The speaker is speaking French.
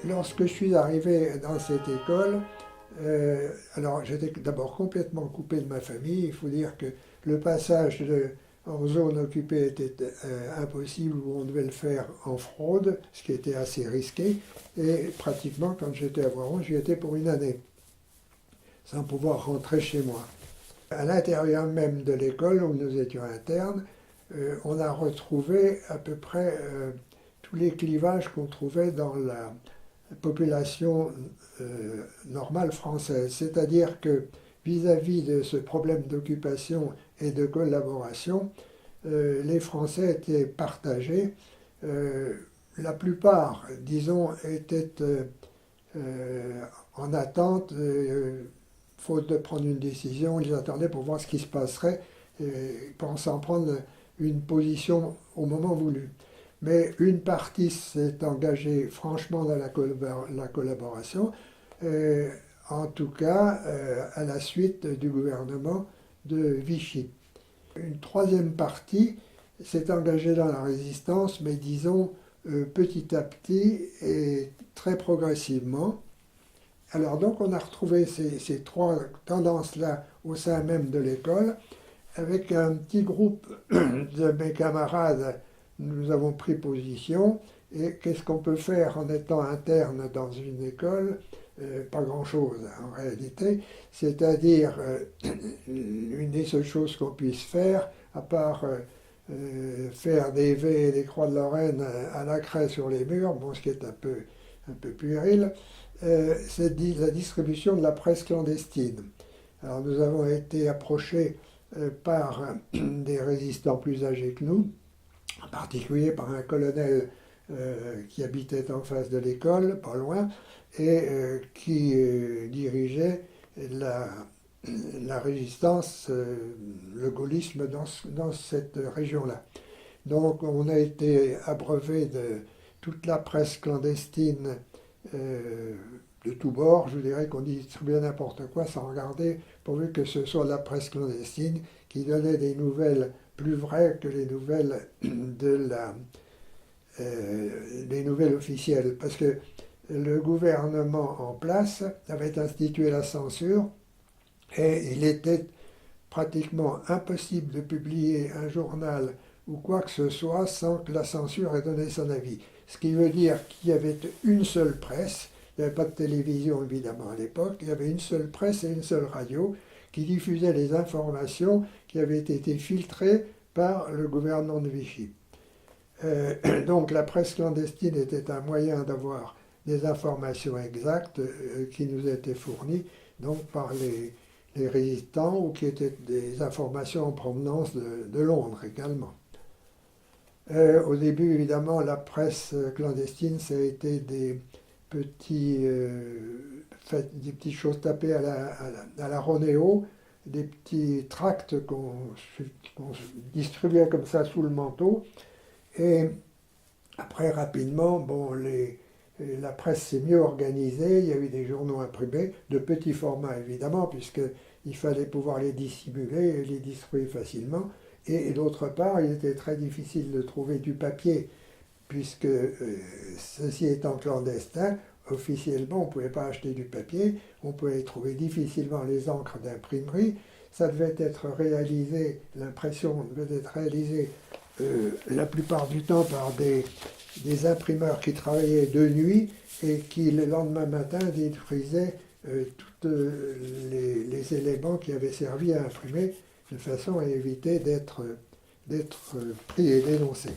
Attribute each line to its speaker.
Speaker 1: Lorsque je suis arrivé dans cette école, alors j'étais d'abord complètement coupé de ma famille. Il faut dire que le passage en zone occupée était impossible, ou on devait le faire en fraude, ce qui était assez risqué. Et pratiquement, quand j'étais à Voiron, j'y étais pour une année, sans pouvoir rentrer chez moi. À l'intérieur même de l'école, où nous étions internes, on a retrouvé à peu près tous les clivages qu'on trouvait dans la population normale française. C'est-à-dire que vis-à-vis de ce problème d'occupation et de collaboration, les Français étaient partagés. La plupart, disons, étaient en attente, faute de prendre une décision, ils attendaient pour voir ce qui se passerait, pensant prendre une position au moment voulu. Mais une partie s'est engagée franchement dans la collaboration, en tout cas à la suite du gouvernement de Vichy. Une troisième partie s'est engagée dans la résistance, mais disons petit à petit et très progressivement. Alors donc on a retrouvé ces trois tendances-là au sein même de l'école. Avec un petit groupe de mes camarades, nous avons pris position. Et qu'est-ce qu'on peut faire en étant interne dans une école? Pas grand-chose en réalité. C'est-à-dire, une des seules choses qu'on puisse faire, à part faire des V et des croix de Lorraine à la craie sur les murs, bon, ce qui est un peu puéril, c'est la distribution de la presse clandestine. Alors nous avons été approchés par des résistants plus âgés que nous, en particulier par un colonel qui habitait en face de l'école, pas loin, et qui dirigeait la résistance, le gaullisme dans cette région-là. Donc on a été abreuvé de toute la presse clandestine de tous bords. Je dirais qu'on distribuait n'importe quoi sans regarder, pourvu que ce soit la presse clandestine qui donnait des nouvelles plus vraies que les nouvelles des nouvelles officielles. Parce que le gouvernement en place avait institué la censure et il était pratiquement impossible de publier un journal ou quoi que ce soit sans que la censure ait donné son avis. Ce qui veut dire qu'il y avait une seule presse, il n'y avait pas de télévision évidemment à l'époque, il y avait une seule presse et une seule radio qui diffusaient les informations qui avaient été filtrées par le gouvernement de Vichy. Donc la presse clandestine était un moyen d'avoir des informations exactes qui nous étaient fournies donc par les résistants, ou qui étaient des informations en provenance de Londres également. Au début, évidemment, la presse clandestine, ça a été des petites choses tapées à la Ronéo, des petits tracts qu'on distribuait comme ça sous le manteau. Et après, rapidement, bon, la presse s'est mieux organisée, il y a eu des journaux imprimés, de petits formats évidemment, puisqu'il fallait pouvoir les dissimuler et les distribuer facilement. Et d'autre part, il était très difficile de trouver du papier, puisque ceci étant clandestin, officiellement on ne pouvait pas acheter du papier, on pouvait trouver difficilement les encres d'imprimerie. Ça devait être réalisé, l'impression devait être réalisée la plupart du temps par des imprimeurs qui travaillaient de nuit et qui le lendemain matin détruisaient tous les éléments qui avaient servi à imprimer, de façon à éviter d'être pris et dénoncés.